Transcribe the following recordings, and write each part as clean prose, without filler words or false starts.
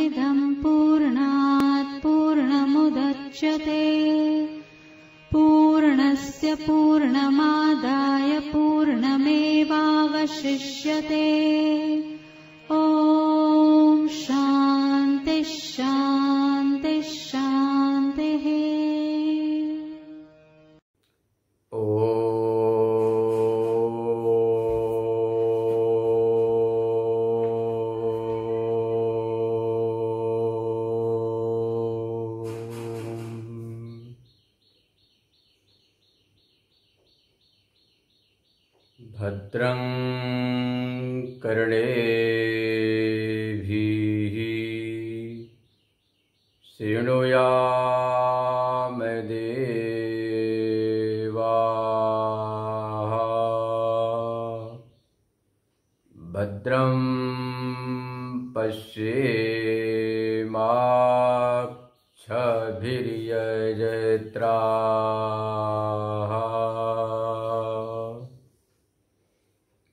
पूर्णमिदं पूर्णात् पूर्णमुदच्यते पूर्णस्य पूर्णमादाय पूर्णमेवावशिष्यते। ॐ शान्ति शान्ति शान्तिः। भद्रं कर्णेभिः शृणुयाम देवाः भद्रं पश्येमाक्षभिर्यजत्राः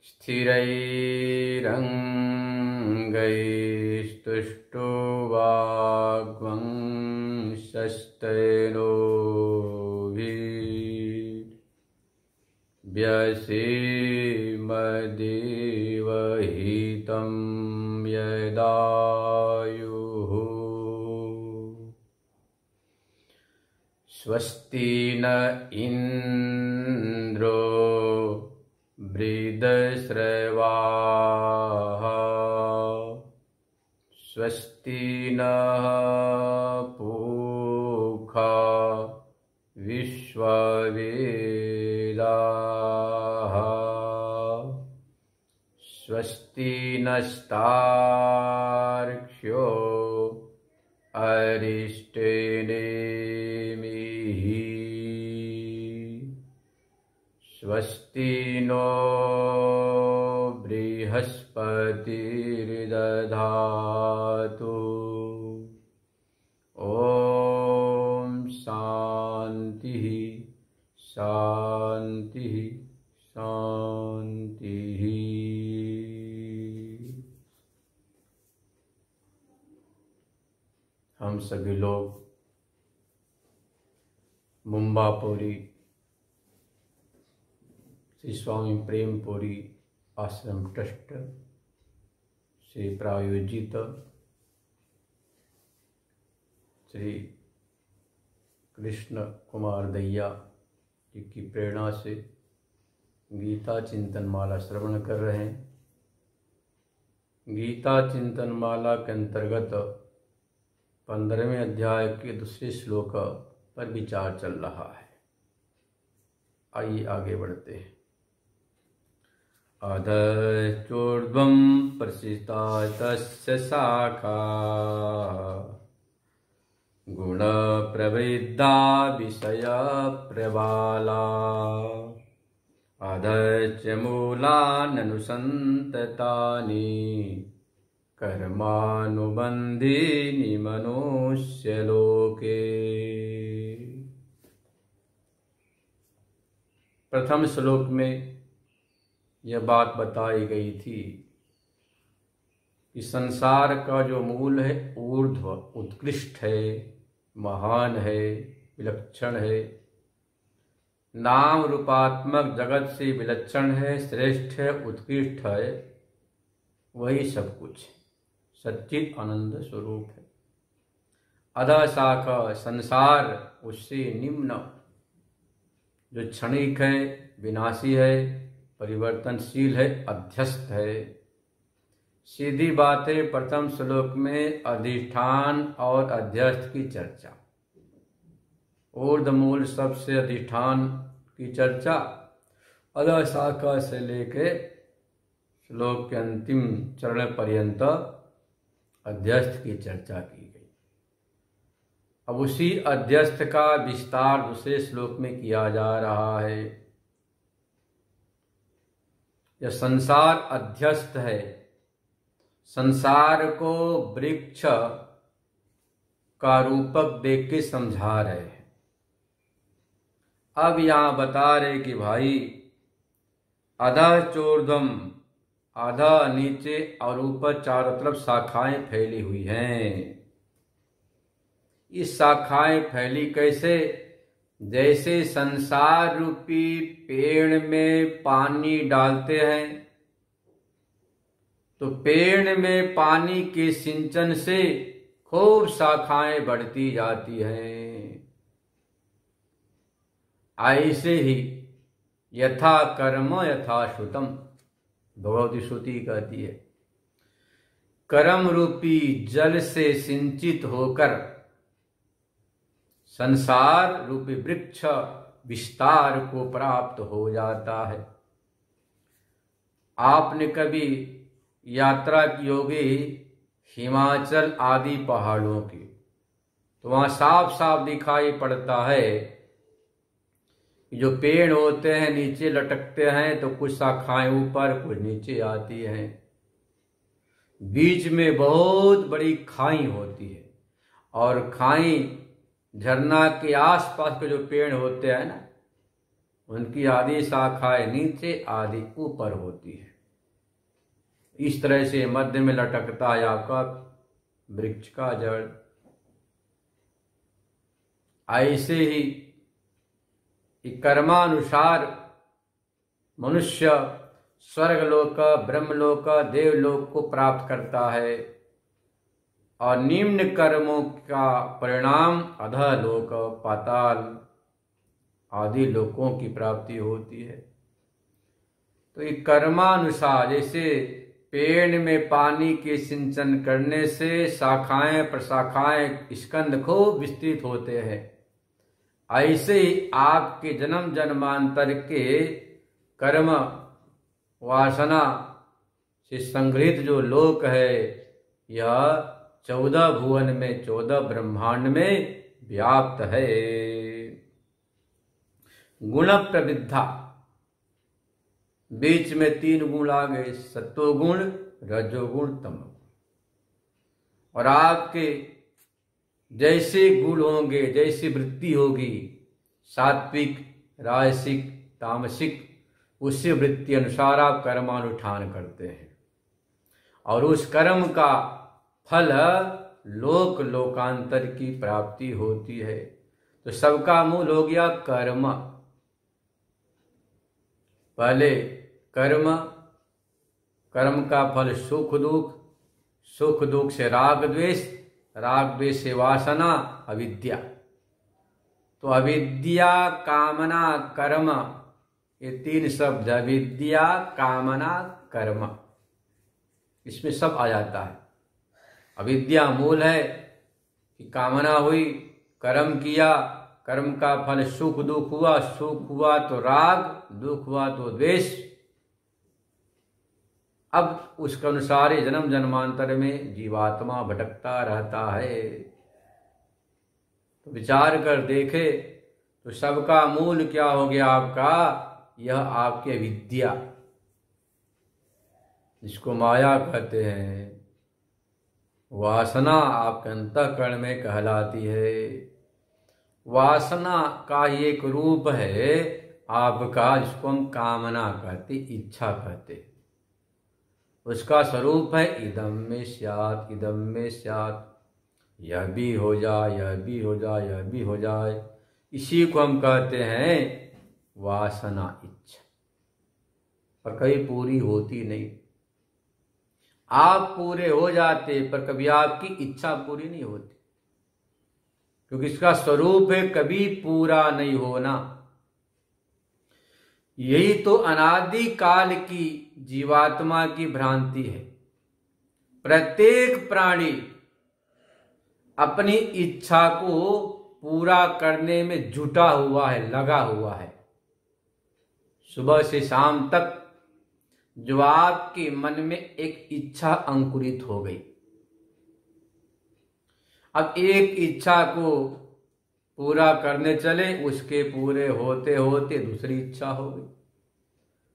स्थिरैरङ्गैस्तुष्टुवाग्वंशस्तनोभिर्व्यसेमदेवहितं यदायुः। स्वस्ति न इन्द्रो वृद्धश्रवाः स्वस्ति नः पूषा विश्ववेदाः स्वस्ति नस्तार्क्ष्यो अरिष्टेनेमिः स्वस्ति नो बृहस्पतिर्दधातु। ॐ शान्तिः शान्तिः शान्तिः। हम सभी लोग मुंबापुरी श्री स्वामी प्रेमपुरी आश्रम ट्रस्ट से प्रायोजित श्री कृष्ण कुमार दैया जी की प्रेरणा से गीता चिंतन माला श्रवण कर रहे हैं। गीता चिंतन माला के अंतर्गत 15वें अध्याय के दूसरे श्लोक पर विचार चल रहा है। आइए आगे बढ़ते हैं। अधश्चोर्ध्वं प्रसिता तस्य शाखा गुणप्रवृद्धा विषयप्रबाला अधश्च मूलाननुसन्ततानि कर्मानुबन्धीनि मनुष्यलोके। प्रथम श्लोक में यह बात बताई गई थी कि संसार का जो मूल है ऊर्ध्व उत्कृष्ट है, महान है, विलक्षण है, नाम रूपात्मक जगत से विलक्षण है, श्रेष्ठ है, उत्कृष्ट है, वही सब कुछ सच्चित आनंद स्वरूप है। अधः शाखा संसार उससे निम्न जो क्षणिक है, विनाशी है, परिवर्तनशील है, अध्यस्त है। सीधी बात है, प्रथम श्लोक में अधिष्ठान और अध्यस्त की चर्चा, ऊर्ध्वमूल सबसे अधिष्ठान की चर्चा, अधः शाखा से लेके श्लोक के अंतिम चरण पर्यंत अध्यस्त की चर्चा की गई। अब उसी अध्यस्त का विस्तार दूसरे श्लोक में किया जा रहा है। यह संसार अध्यस्त है, संसार को वृक्ष का रूपक देख के समझा रहे हैं। अब यहां बता रहे कि भाई अधः चोर्ध्वम, आधा नीचे और ऊपर चारों तरफ शाखाएं फैली हुई हैं। इस शाखाएं फैली कैसे? जैसे संसार रूपी पेड़ में पानी डालते हैं तो पेड़ में पानी के सिंचन से खूब शाखाएं बढ़ती जाती हैं। ऐसे ही यथा कर्म यथा श्रुतम, भगवती श्रुति कहती है, कर्म रूपी जल से सिंचित होकर संसार रूपी वृक्ष विस्तार को प्राप्त हो जाता है। आपने कभी यात्रा की होगी हिमाचल आदि पहाड़ों की, तो वहां साफ साफ दिखाई पड़ता है जो पेड़ होते हैं नीचे लटकते हैं, तो कुछ शाखाएं ऊपर कुछ नीचे आती हैं। बीच में बहुत बड़ी खाई होती है और खाई झरना के आसपास के जो पेड़ होते हैं ना, उनकी आधी शाखाएं नीचे आधी ऊपर होती है। इस तरह से मध्य में लटकता है आपका वृक्ष का जड़। ऐसे ही कर्मानुसार मनुष्य स्वर्गलोक, ब्रह्मलोक, देवलोक को प्राप्त करता है और निम्न कर्मों का परिणाम अधोलोक, पाताल आदि लोकों की प्राप्ति होती है। तो ये कर्मानुसार, जैसे पेड़ में पानी के सिंचन करने से शाखाएं प्रशाखाएं स्कंद खूब विस्तृत होते हैं, ऐसे ही आपके जन्म जन्मांतर के कर्म वासना से संग्रहित जो लोक है, यह 14 भुवन में 14 ब्रह्मांड में व्याप्त है। गुण प्रविद्धा, बीच में 3 गुण आ गए, सत्वगुण, रजोगुण, तमोगुण। और आपके जैसे गुण होंगे, जैसी वृत्ति होगी, सात्विक, राजसिक, तामसिक, उसी वृत्ति अनुसार आप कर्मानुष्ठान करते हैं और उस कर्म का फल लोक लोकांतर की प्राप्ति होती है। तो सबका मूल हो गया कर्म। पहले कर्म, कर्म का फल सुख दुख, सुख दुख से राग द्वेष, राग द्वेष से वासना, अविद्या। तो अविद्या, कामना, कर्म, ये 3 शब्द, अविद्या, कामना, कर्म, इसमें सब आ जाता है। अविद्या मूल है कि कामना हुई, कर्म किया, कर्म का फल सुख दुख हुआ, सुख हुआ तो राग, दुख हुआ तो द्वेष। अब उसके अनुसार जन्म जन्मांतर में जीवात्मा भटकता रहता है। तो विचार कर देखे तो सबका मूल क्या हो गया आपका? यह आपके विद्या, जिसको माया कहते हैं। वासना आपके अंतःकरण में कहलाती है। वासना का एक रूप है आपका, जिसको हम कामना कहते, इच्छा कहते। उसका स्वरूप है इदम में स्यात्, इदम में स्यात्, यह भी हो जाए, यह भी हो जाए, यह भी हो जाए। इसी को हम कहते हैं वासना, इच्छा। पर कभी पूरी होती नहीं। आप पूरे हो जाते पर कभी आपकी इच्छा पूरी नहीं होती, क्योंकि इसका स्वरूप है कभी पूरा नहीं होना। यही तो अनादि काल की जीवात्मा की भ्रांति है। प्रत्येक प्राणी अपनी इच्छा को पूरा करने में जुटा हुआ है, लगा हुआ है। सुबह से शाम तक जो आपके मन में एक इच्छा अंकुरित हो गई, अब एक इच्छा को पूरा करने चले, उसके पूरे होते होते दूसरी इच्छा हो गई।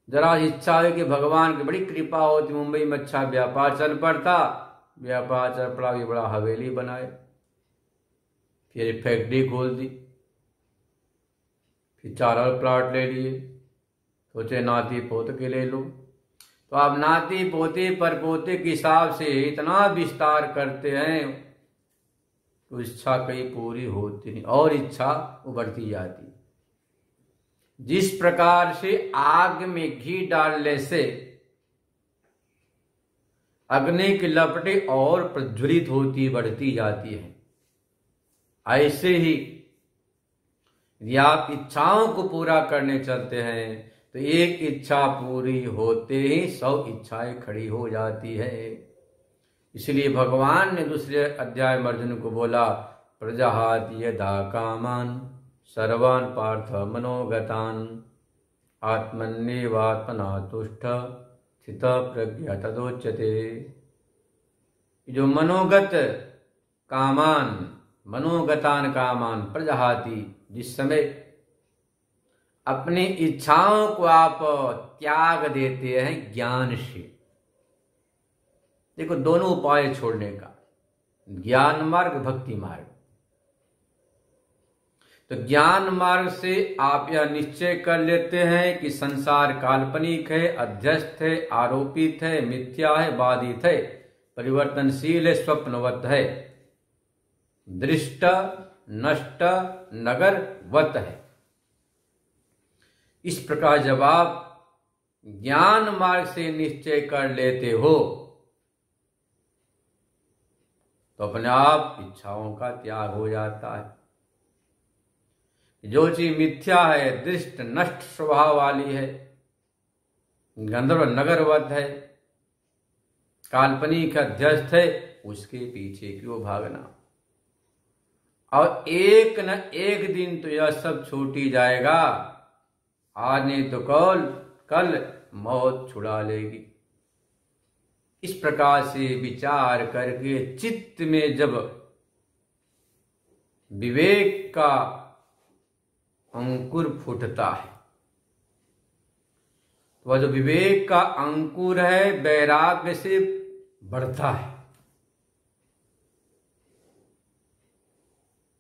जरा इच्छा है कि भगवान की बड़ी कृपा होती, मुंबई में अच्छा व्यापार चल पड़ता, व्यापार चल पड़ा, भी बड़ा हवेली बनाए, फिर फैक्ट्री खोल दी, फिर 4 और प्लाट ले लिए, सोचे नाती पोत के ले लो। तो आप नाती पोते परपोते के हिसाब से इतना विस्तार करते हैं तो इच्छा कहीं पूरी होती नहीं और इच्छा उभरती जाती। जिस प्रकार से आग में घी डालने से अग्नि की लपटें और प्रज्वलित होती बढ़ती जाती है, ऐसे ही यदि आप इच्छाओं को पूरा करने चलते हैं तो एक इच्छा पूरी होते ही 100 इच्छाएं खड़ी हो जाती है। इसलिए भगवान ने दूसरे अध्याय में अर्जुन को बोला, प्रजहाति यदा कामान सर्वान् पार्थ मनोगतान् आत्मन्येवात्मना तुष्ट स्थित प्रज्ञा तदोच्यते। जो मनोगतान कामान प्रजहाति, जिस समय अपनी इच्छाओं को आप त्याग देते हैं ज्ञान से। देखो दोनों उपाय छोड़ने का, ज्ञान मार्ग भक्ति मार्ग। तो ज्ञान मार्ग से आप यह निश्चय कर लेते हैं कि संसार काल्पनिक है, अध्यस्त है, आरोपित है, मिथ्या है, बाधित है, परिवर्तनशील है, स्वप्नवत है, दृष्ट नष्ट नगरवत है। इस प्रकार जब आप ज्ञान मार्ग से निश्चय कर लेते हो तो अपने आप इच्छाओं का त्याग हो जाता है। जो चीज मिथ्या है, दृष्ट नष्ट स्वभाव वाली है, गंधर्व नगरवत है, काल्पनिक अध्यस्त है, उसके पीछे क्यों भागना। और एक न एक दिन तो यह सब छूट ही जाएगा। आज नहीं तो कल मौत छुड़ा लेगी। इस प्रकार से विचार करके चित्त में जब विवेक का अंकुर फूटता है, वह जो विवेक का अंकुर है वैराग्य से बढ़ता है।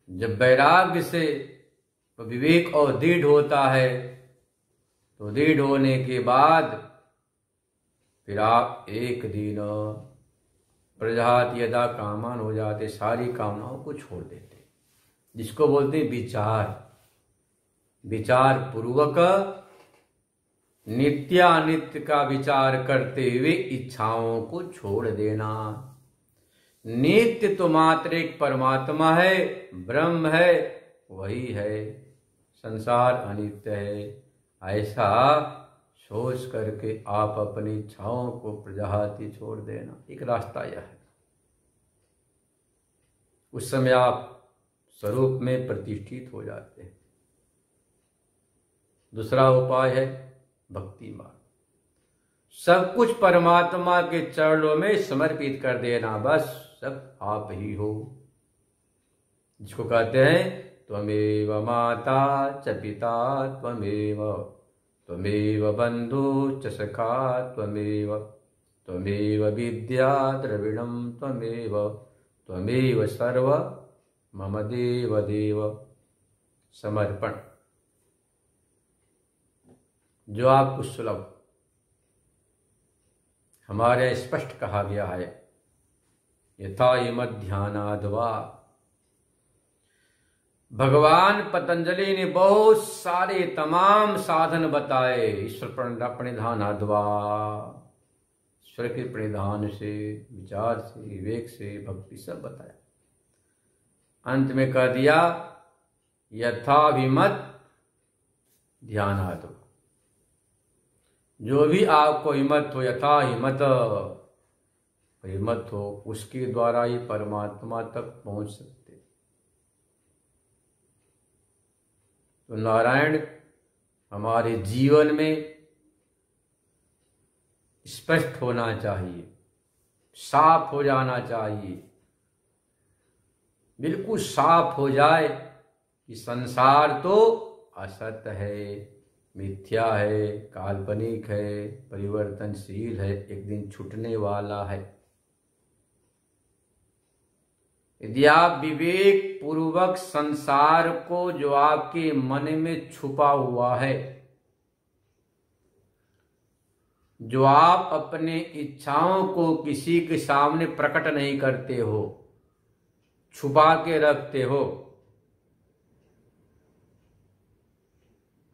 जब वैराग्य से विवेक और दृढ़ होता है तो दृढ़ होने के बाद फिर आप एक दिन प्रजहाति यदा कामान हो जाते, सारी कामनाओं को छोड़ देते, जिसको बोलते हैं विचार पूर्वक नित्यानित्य का विचार करते हुए इच्छाओं को छोड़ देना। नित्य तो मात्र एक परमात्मा है, ब्रह्म है, वही है, संसार अनित्य है, ऐसा सोच करके आप अपनी इच्छाओं को प्रजहाति छोड़ देना। एक रास्ता यह है। उस समय आप स्वरूप में प्रतिष्ठित हो जाते हैं। दूसरा उपाय है भक्ति मार्ग। सब कुछ परमात्मा के चरणों में समर्पित कर देना, बस सब आप ही हो। जिसको कहते हैं त्वमेव माता च पिता त्वमेव बंधु च सखा त्वमेव विद्या द्रविणं त्वमेव सर्व मम देव देव। समर्पण जो आपको सुलभ, हमारे स्पष्ट कहा गया है, यथा इमध्यानाद्वा। भगवान पतंजलि ने बहुत सारे तमाम साधन बताए ईश्वर प्रणिधानाद्वा, ईश्वर के प्रणिधान से, विचार से, विवेक से, भक्ति सब बताया। अंत में कह दिया यथाभिमत ध्यानाद्वा। जो भी आपको हिम्मत हो, यथा हिम्मत हो, उसके द्वारा ही परमात्मा तक पहुंच सकते। तो नारायण हमारे जीवन में स्पष्ट होना चाहिए, साफ हो जाना चाहिए, बिल्कुल साफ हो जाए कि संसार तो असत है, मिथ्या है, काल्पनिक है, परिवर्तनशील है, एक दिन छूटने वाला है। यदि आप विवेक पूर्वक संसार को जो आपके मन में छुपा हुआ है, जो आप अपने इच्छाओं को किसी के सामने प्रकट नहीं करते हो, छुपा के रखते हो,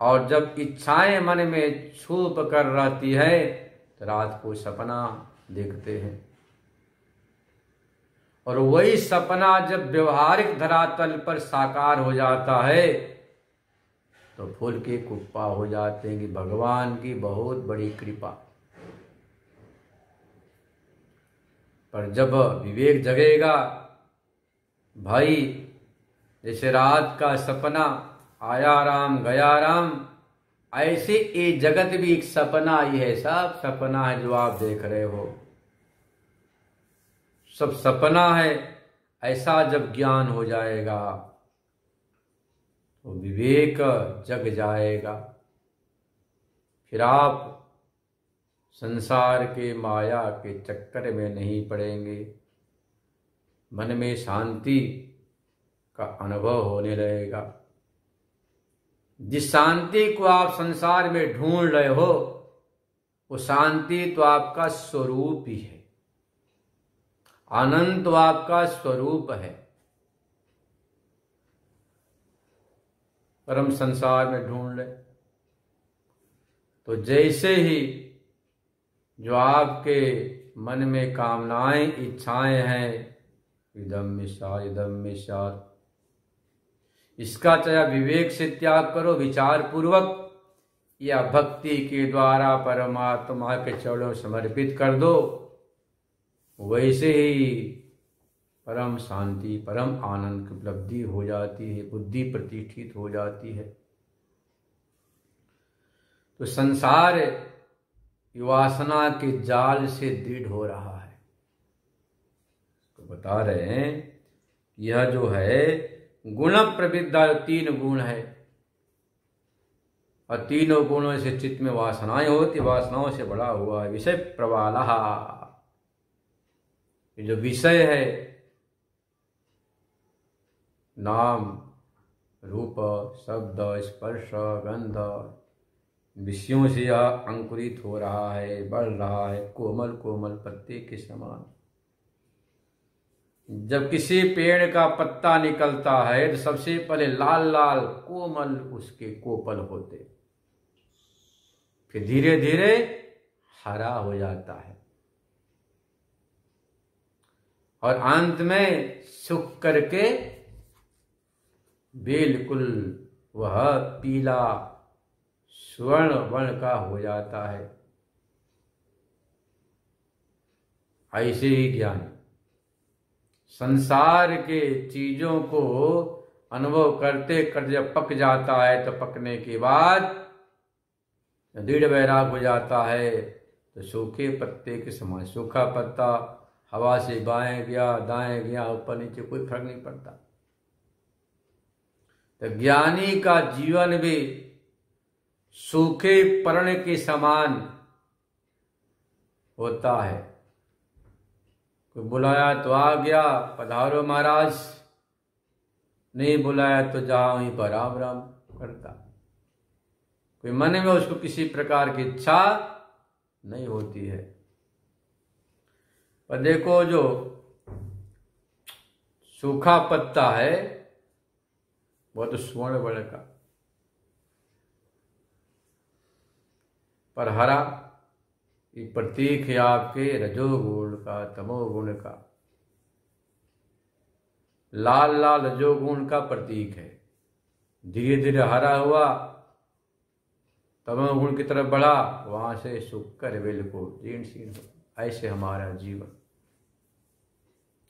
और जब इच्छाएं मन में छुप कर रहती है तो रात को सपना देखते हैं, और वही सपना जब व्यवहारिक धरातल पर साकार हो जाता है तो फूल के कुप्पा हो जाते हैं कि भगवान की बहुत बड़ी कृपा। पर जब विवेक जगेगा, भाई जैसे रात का सपना, आया राम गया राम, ऐसे ये जगत भी एक सपना ही है, सब सपना है जो आप देख रहे हो, सब सपना है। ऐसा जब ज्ञान हो जाएगा तो विवेक जग जाएगा, फिर आप संसार के माया के चक्कर में नहीं पड़ेंगे, मन में शांति का अनुभव होने लगेगा। जिस शांति को आप संसार में ढूंढ रहे हो वो शांति तो आपका स्वरूप ही है, आनंद तो आपका स्वरूप है, पर हम संसार में ढूंढ रहे। तो जैसे ही जो आपके मन में कामनाएं इच्छाएं हैं, इदम मिशा इदम मिशा, इसका चाहे विवेक से त्याग करो, विचार पूर्वक, या भक्ति के द्वारा परमात्मा के चरणों समर्पित कर दो, वैसे ही परम शांति परम आनंद की उपलब्धि हो जाती है, बुद्धि प्रतिष्ठित हो जाती है। तो संसार वासना के जाल से दृढ़ हो रहा है। तो बता रहे हैं यह जो है गुण प्रविद्या, तीन गुण है, और तीनों गुणों से चित्त में वासनाएं होती, वासनाओं से बड़ा हुआ है विषय प्रवालः। ये जो विषय है, नाम रूप शब्द स्पर्श गंध, विषयों से यह अंकुरित हो रहा है, बढ़ रहा है, कोमल कोमल पत्ते के समान। जब किसी पेड़ का पत्ता निकलता है तो सबसे पहले लाल लाल कोमल उसके कोपल होते, फिर धीरे धीरे हरा हो जाता है, और अंत में सूख करके बिल्कुल वह पीला स्वर्ण वर्ण का हो जाता है। ऐसे ही ज्ञान संसार के चीजों को अनुभव करते करते जब पक जाता है तो पकने के बाद दृढ़ वैराग हो जाता है, तो सूखे पत्ते के समान, सूखा पत्ता हवा से बाएं गया दाएं गया ऊपर नीचे कोई फर्क नहीं पड़ता। तो ज्ञानी का जीवन भी सूखे पर्ण के समान होता है। कोई बुलाया तो आ गया, पधारो महाराज, नहीं बुलाया तो जहां वहीं पर राम राम करता। कोई मन में उसको किसी प्रकार की इच्छा नहीं होती है। पर देखो जो सूखा पत्ता है वो तो स्वर्ण वर्ण का, पर हरा ये प्रतीक है आपके रजोगुण का, तमोगुण का। लाल लाल रजोगुण का प्रतीक है, धीरे धीरे हरा हुआ, तमोगुण की तरफ बढ़ा, वहां से सूख कर बिल्कुल जीर्ण शीर्ण हो। ऐसे हमारा जीवन,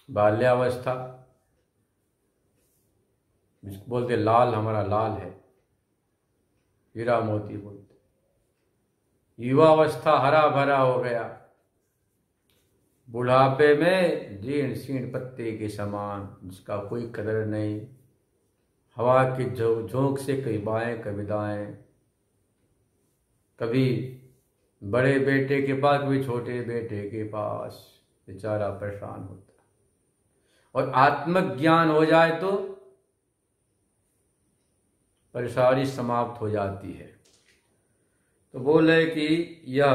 बाल्यावस्था जिसको बोलते लाल, हमारा लाल है, हीरा मोती बोलते। युवावस्था हरा भरा हो गया, बुढ़ापे में जीर्ण शीर्ण पत्ते के समान, जिसका कोई कदर नहीं, हवा की झोंक से कभी बाएं कभी दाएं, कभी बड़े बेटे के पास कभी छोटे बेटे के पास, बेचारा परेशान होता। और आत्मज्ञान हो जाए तो परेशानी समाप्त हो जाती है। तो बोले कि यह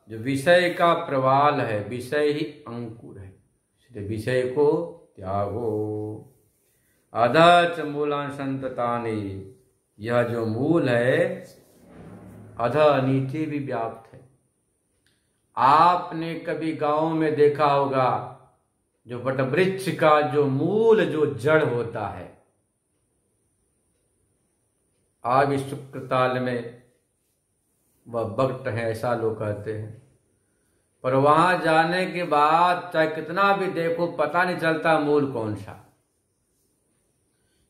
जो विषय का प्रवाल है, विषय ही अंकुर है, इसलिए विषय को त्यागो। अधः च मूलानि संततानि, यह जो मूल है अधः नीचे भी व्याप्त है। आपने कभी गांव में देखा होगा जो वटवृक्ष का जो मूल जो जड़ होता है, आज इस शुक्रताल में वह वक्त है ऐसा लोग कहते हैं, पर वहां जाने के बाद चाहे कितना भी देखो पता नहीं चलता मूल कौन सा,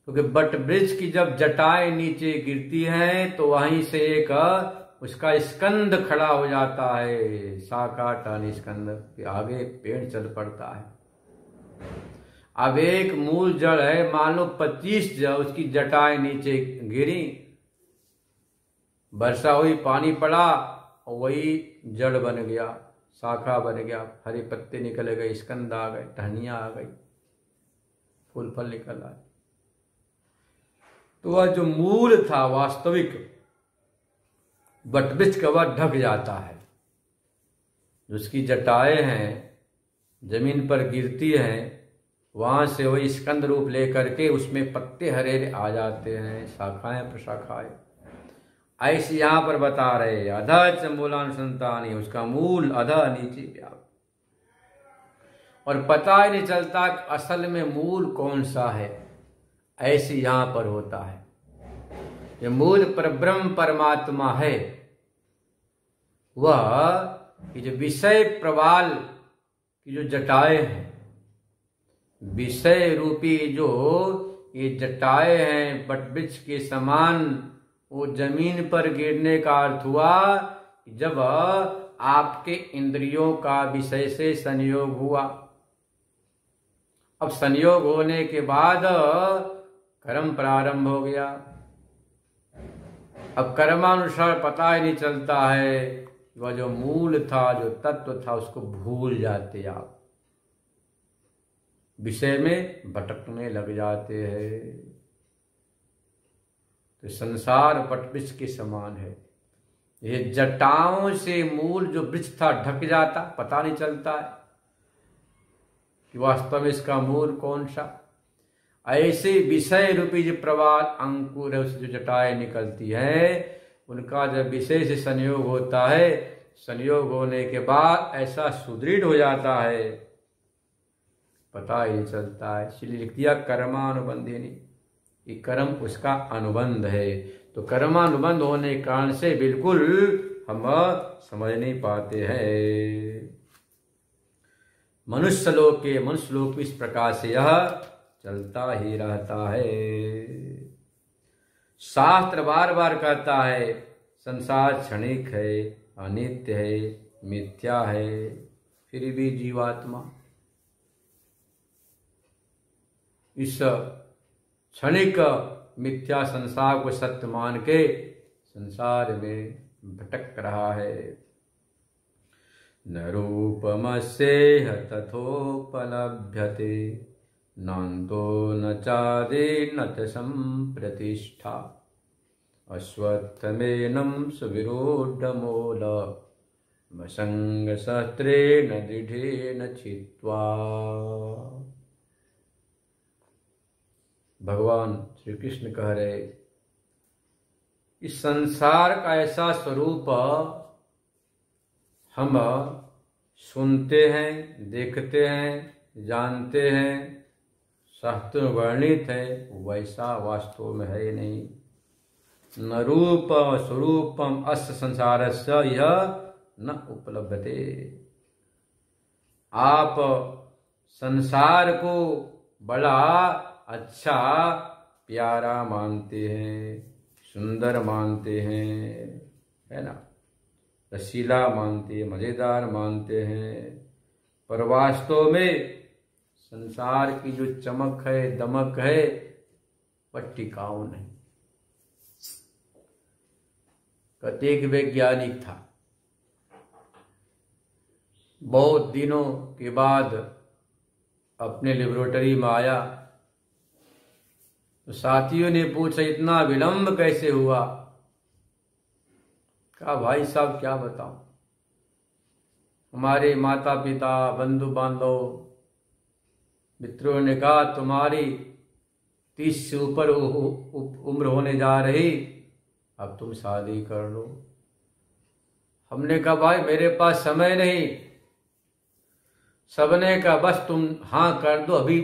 क्योंकि वट वृक्ष की जब जटाएं नीचे गिरती हैं तो वहीं से एक उसका स्कंद खड़ा हो जाता है, शाखा टहनी स्कंद के आगे पेड़ चल पड़ता है। अब एक मूल जड़ है, मान लो 25 जड़, उसकी जटाएं नीचे गिरी, वर्षा हुई, पानी पड़ा और वही जड़ बन गया, शाखा बन गया, हरे पत्ते निकल गए, स्कंद आ गए, टहनियां आ गई, फूल फल निकल आए। तो वह जो मूल था वास्तविक वटवृक्ष का, वह ढक जाता है। जो उसकी जटाएं हैं जमीन पर गिरती हैं, वहां से वही स्कंद रूप लेकर के उसमें पत्ते हरे आ जाते हैं, शाखाएं प्रशाखाएं। ऐसे यहां पर बता रहे अधः च मूलानि संतानि, उसका मूल अधः नीचे व्याप्त, और पता ही नहीं चलता कि असल में मूल कौन सा है। ऐसे यहां पर होता है। ये मूल परब्रह्म परमात्मा है, वह ये जो विषय प्रवाल की जो जटाएं हैं, विषय रूपी जो ये जटाएं हैं वटवृक्ष के समान, वो जमीन पर गिरने का अर्थ हुआ जब आपके इंद्रियों का विषय से संयोग हुआ। अब संयोग होने के बाद कर्म प्रारंभ हो गया। अब कर्मानुसार पता ही नहीं चलता है, वह जो मूल था, जो तत्व था, उसको भूल जाते आप, विषय में भटकने लग जाते हैं। तो संसार वटवृक्ष के समान है। ये जटाओं से मूल जो वृक्ष था ढक जाता, पता नहीं चलता है कि वास्तव में इसका मूल कौन सा। ऐसे विषय रूपी जो प्रवाल अंकुर है, उससे जो जटाएं निकलती है, उनका जब विषय से संयोग होता है, संयोग होने के बाद ऐसा सुदृढ़ हो जाता है, पता ही नहीं चलता है। इसलिए लिख दिया कर्मानुबंधिनी, कि कर्म उसका अनुबंध है। तो कर्मानुबंध होने के कारण से बिल्कुल हम समझ नहीं पाते हैं। मनुष्य लोक इस प्रकार से यह चलता ही रहता है। शास्त्र बार बार कहता है संसार क्षणिक है, अनित्य है, मिथ्या है, फिर भी जीवात्मा इस क्षणिक मिथ्या संसार को सत्य मान के संसार में भटक रहा है। न रूपमस्येह तथोपलभ्यते, नान्तो न चादि न च संप्रतिष्ठा, अश्वत्थमेनं सुविरूढमूल, संगशस्त्रेण दृढेन छित्त्वा। भगवान श्री कृष्ण कह रहे, इस संसार का ऐसा स्वरूप हम सुनते हैं, देखते हैं, जानते हैं, शास्त्र में वर्णित है, वैसा वास्तव में है नहीं। न रूप स्वरूपम अस्य संसारस्य यह न उपलब्धते। आप संसार को बड़ा अच्छा प्यारा मानते हैं, सुंदर मानते हैं, है ना, रसीला मानते हैं, मजेदार मानते हैं, पर वास्तव में संसार की जो चमक है, दमक है, वह टिकाऊ नहीं। कहते एक वैज्ञानिक था, बहुत दिनों के बाद अपने लेबोरेटरी में आया, तो साथियों ने पूछा इतना विलंब कैसे हुआ। कहा भाई साहब क्या बताऊं, हमारे माता पिता बंधु बांधव मित्रों ने कहा तुम्हारी 30 से ऊपर उम्र होने जा रही, अब तुम शादी कर लो। हमने कहा भाई मेरे पास समय नहीं। सबने कहा बस तुम हाँ कर दो, अभी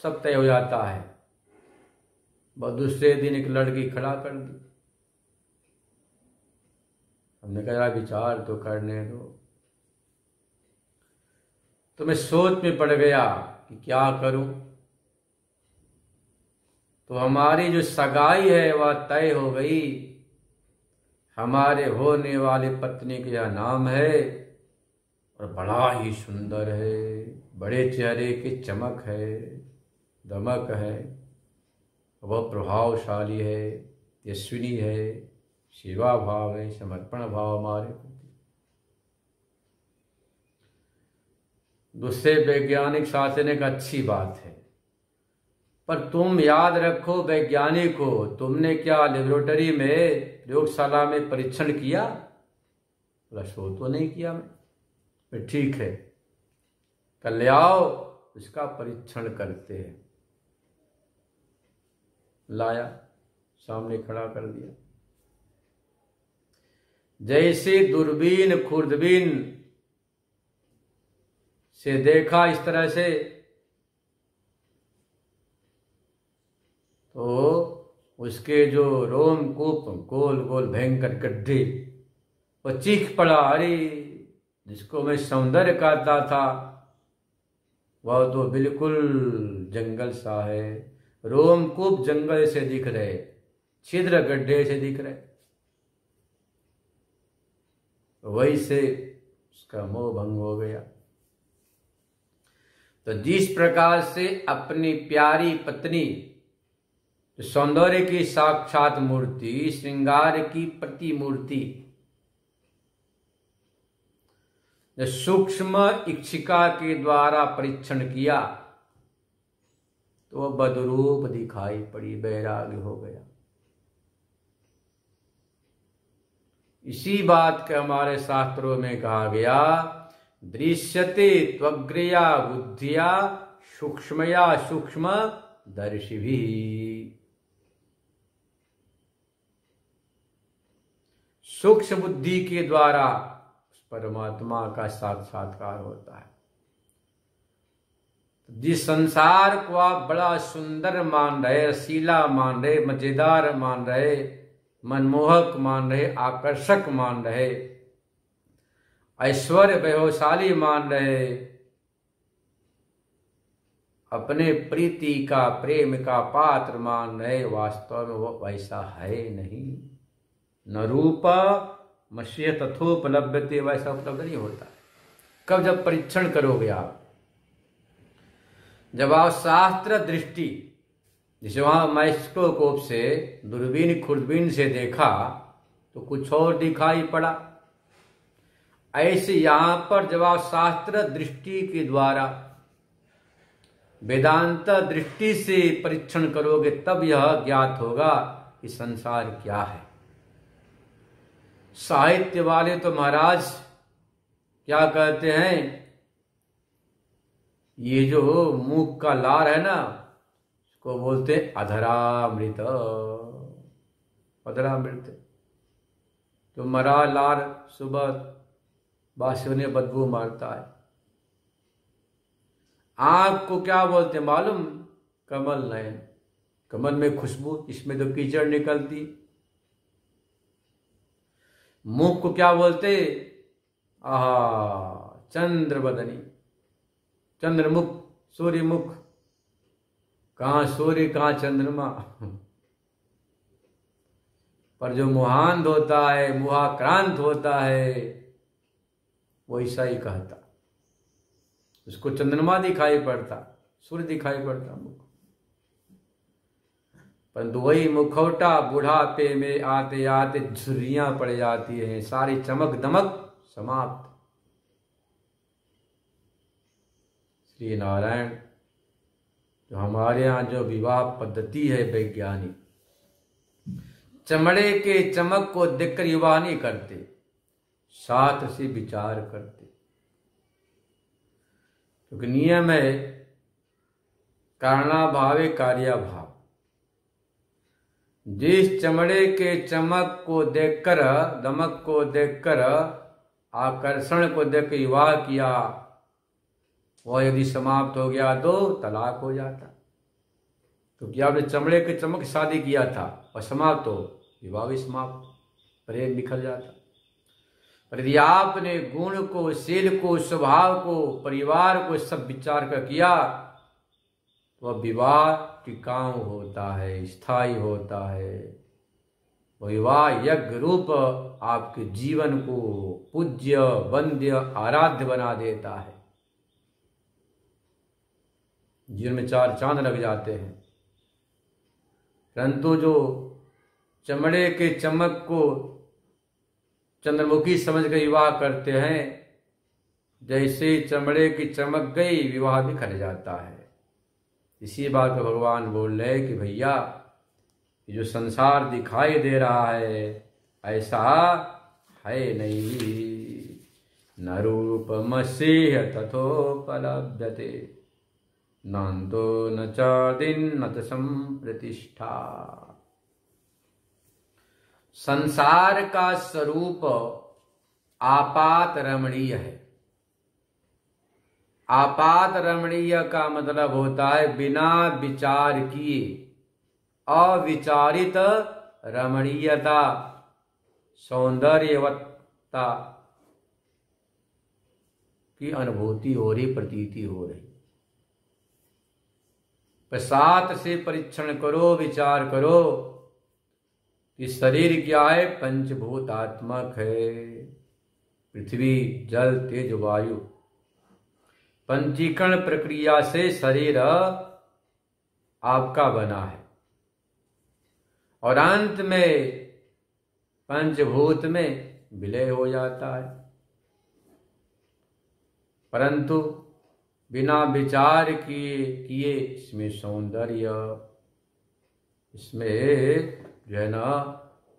सब तय हो जाता है। बस दूसरे दिन एक लड़की खड़ा कर दी। हमने कहा विचार तो करने दो। तो मैं सोच में पड़ गया कि क्या करूं। तो हमारी जो सगाई है वह तय हो गई। हमारे होने वाली पत्नी का नाम है और बड़ा ही सुंदर है, बड़े चेहरे की चमक है, दमक है, वह प्रभावशाली है, यशस्विनी है, सेवा भाव है, समर्पण भाव हमारे प्रति। दूसरे वैज्ञानिक शास्त्र ने कहा अच्छी बात है, पर तुम याद रखो वैज्ञानिक हो, तुमने क्या लेबोरेटरी में प्रयोगशाला में परीक्षण किया? बोला सो तो नहीं किया मैं। ठीक है कल ले आओ, उसका परीक्षण करते हैं। लाया, सामने खड़ा कर दिया। जैसे दूरबीन खुर्दबीन से देखा इस तरह से, तो उसके जो रोमकूप गोल गोल भयंकर गड्ढे, वो चीख पड़ा, अरे जिसको मैं सौंदर्य कहता था वह तो बिल्कुल जंगल सा है। रोमकूप जंगल से दिख रहे, छिद्र गड्ढे से दिख रहे। वही से उसका मोह भंग हो गया। तो जिस प्रकार से अपनी प्यारी पत्नी, सौंदर्य की साक्षात मूर्ति, श्रृंगार की प्रतिमूर्ति, जो सूक्ष्म इच्छिका के द्वारा परीक्षण किया तो वह बदरूप दिखाई पड़ी, वैराग्य हो गया। इसी बात के हमारे शास्त्रों में कहा गया, दृश्यते त्वग्रया बुद्धिया सूक्ष्मया सूक्ष्म दर्शिभी। सूक्ष्म बुद्धि के द्वारा परमात्मा का साक्षात्कार होता है। जिस संसार को आप बड़ा सुंदर मान रहे, रसीला मान रहे, मजेदार मान रहे, मनमोहक मान रहे, आकर्षक मान रहे, ऐश्वर्य वैभवशाली मान रहे, अपने प्रीति का प्रेम का पात्र मान रहे, वास्तव में वो वैसा है नहीं। न रूप मशीय तथोपलब्धते, वैसा उपलब्ध नहीं होता। कब? जब परीक्षण करोगे आप, जब आप शास्त्र दृष्टि, जैसे वहां माइक्रोस्कोप से दूरबीन खुर्दबीन से देखा तो कुछ और दिखाई पड़ा, ऐसे यहां पर जब आप शास्त्र दृष्टि के द्वारा वेदांत दृष्टि से परीक्षण करोगे तब यह ज्ञात होगा कि संसार क्या है। साहित्य वाले तो महाराज क्या कहते हैं, ये जो मूक का लार है ना, उसको बोलते अधरामृत। अधरामृत तो मरा लार सुबह बासियों ने बदबू मारता है। आंख को क्या बोलते मालूम? कमल नयन। कमल में खुशबू, इसमें तो कीचड़ निकलती। मुख को क्या बोलते? आहा, चंद्रबदनी, चंद्रमुख, सूर्यमुख। कहां सूर्य कहां चंद्रमा। पर जो मुहांध होता है, मुहाक्रांत होता है, वो ऐसा ही कहता। उसको चंद्रमा दिखाई पड़ता, सूर्य दिखाई पड़ता मुख। परंतु वही मुखौटा बुढ़ापे में आते आते झुर्रियां पड़ जाती हैं, सारी चमक दमक समाप्त। श्री नारायण, जो हमारे यहाँ जो विवाह पद्धति है वैज्ञानिक, चमड़े के चमक को देखकर विवाह नहीं करते, शास्त्र से विचार करते। क्योंकि नियम है कारणाभावे कार्याभाव। जिस चमड़े के चमक को देखकर, दमक को देखकर, आकर्षण को देख विवाह किया, वह यदि समाप्त हो गया तो तलाक हो जाता। क्योंकि आपने चमड़े के चमक शादी किया था और समाप्त हो, विवाह भी समाप्त, प्रेम बिखर जाता। पर यदि आपने गुण को, शील को, स्वभाव को, परिवार को सब विचार कर किया तो वह विवाह टिकाऊ होता है, स्थायी होता है। वह विवाह यज्ञ रूप आपके जीवन को पूज्य, वंद्य, आराध्य बना देता है। जीवन में 4 चांद लग जाते हैं। परंतु जो चमड़े के चमक को चंद्रमुखी समझ कर विवाह करते हैं, जैसे चमड़े की चमक गई विवाह भी खट जाता है। इसी बात को भगवान बोल रहे हैं कि भैया ये जो संसार दिखाई दे रहा है ऐसा है नहीं। न रूपमस्येह तथोपलभ्यते नान्तो न चादिन न च संप्रतिष्ठा। संसार का स्वरूप आपात रमणीय है। आपात रमणीय का मतलब होता है बिना विचार किए अविचारित रमणीयता, सौंदर्यवत्ता की अनुभूति हो रही, प्रतीति हो रही। प्रसाद से परीक्षण करो, विचार करो कि शरीर क्या है, पंचभूतात्मक है। पृथ्वी, जल, तेज, वायु। पंचीकरण प्रक्रिया से शरीर आपका बना है और अंत में पंचभूत में विलय हो जाता है। परंतु बिना विचार किए इसमें सौंदर्य, इसमें जो है ना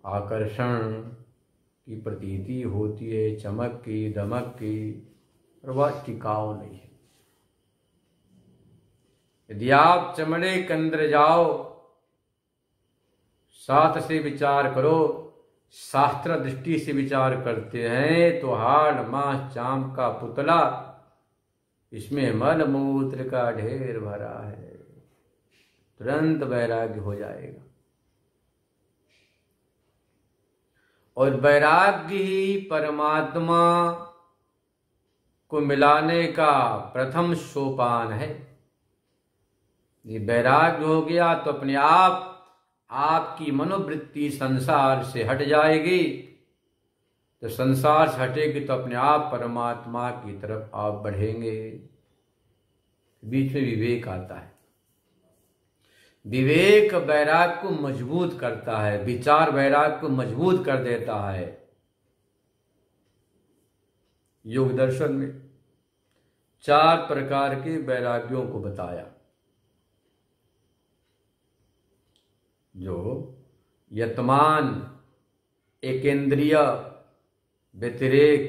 आकर्षण की प्रतीति होती है, चमक की, दमक की, और वह टिकाऊ नहीं है। यदि आप चमड़े के अंदर जाओ, साथ से विचार करो, शास्त्र दृष्टि से विचार करते हैं तो हाड़, मांस, चाम का पुतला, इसमें मल मूत्र का ढेर भरा है, तुरंत वैराग्य हो जाएगा। और वैराग्य ही परमात्मा को मिलाने का प्रथम सोपान है। ये वैराग्य हो गया तो अपने आप आपकी मनोवृत्ति संसार से हट जाएगी। तो संसार से हटेगी तो अपने आप परमात्मा की तरफ आप बढ़ेंगे। बीच में विवेक आता है। विवेक वैराग्य को मजबूत करता है, विचार वैराग्य को मजबूत कर देता है। योग दर्शन में 4 प्रकार के वैराग्यों को बताया, जो यतमान, एकेंद्रिय, व्यतिरेक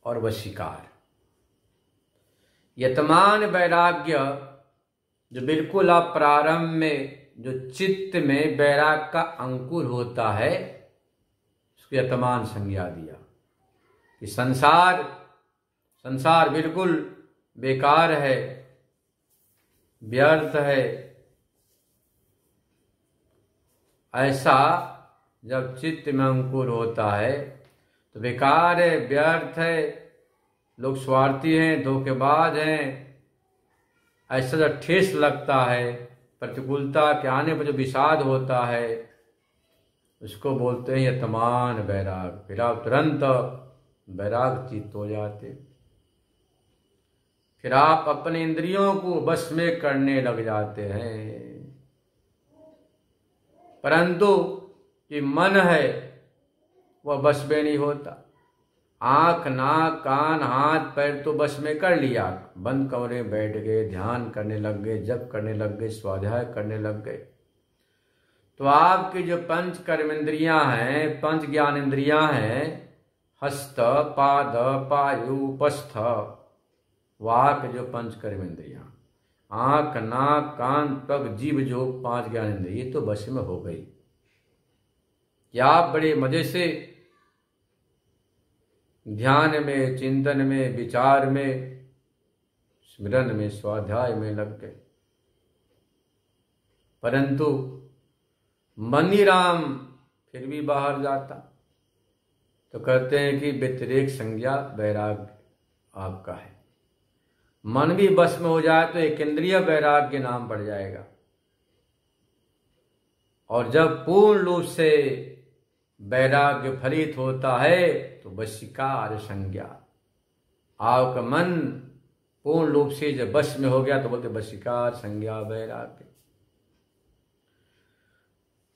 और वशीकार। यतमान वैराग्य जो बिल्कुल आप प्रारंभ में जो चित्त में वैराग का अंकुर होता है, उसको यतमान संज्ञा दिया कि संसार बिल्कुल बेकार है, व्यर्थ है। ऐसा जब चित्त में अंकुर होता है तो बेकार है, व्यर्थ है, लोग स्वार्थी हैं, धोखेबाज हैं, ऐसा जब ठेस लगता है, प्रतिकूलता के आने पर जो विषाद होता है, उसको बोलते हैं यतमान वैराग। फिर आप तुरंत वैराग चित्त हो जाते। फिर आप अपने इंद्रियों को बस में करने लग जाते हैं। परंतु ये मन है वह बस में नहीं होता। आंख, नाक, कान, हाथ, पैर तो बस में कर लिया, बंद कमरे में बैठ गए, ध्यान करने लग गए, जप करने लग गए, स्वाध्याय करने लग गए, तो आपकी जो पंच कर्मेंद्रियां हैं, पंच ज्ञान इंद्रियां हैं, हस्त पाद पायुपस्थ वाक जो पंच कर्मेंद्रियां, आंख नाक कान त्वक जीभ जो 5 ज्ञानेंद्रिय, ये तो वश में हो गई। या आप बड़े मजे से ध्यान में, चिंतन में, विचार में, स्मरण में, स्वाध्याय में लग गए, परंतु मनीराम फिर भी बाहर जाता। तो कहते हैं कि व्यतिरेक संज्ञा वैराग्य आपका है। मन भी बस में हो जाए तो एक इंद्रिय वैराग्य नाम पड़ जाएगा। और जब पूर्ण रूप से वैराग्य फलित होता है तो वशीकार संज्ञा, आपका मन पूर्ण रूप से जब बस में हो गया तो बोलते वशीकार संज्ञा वैराग्य।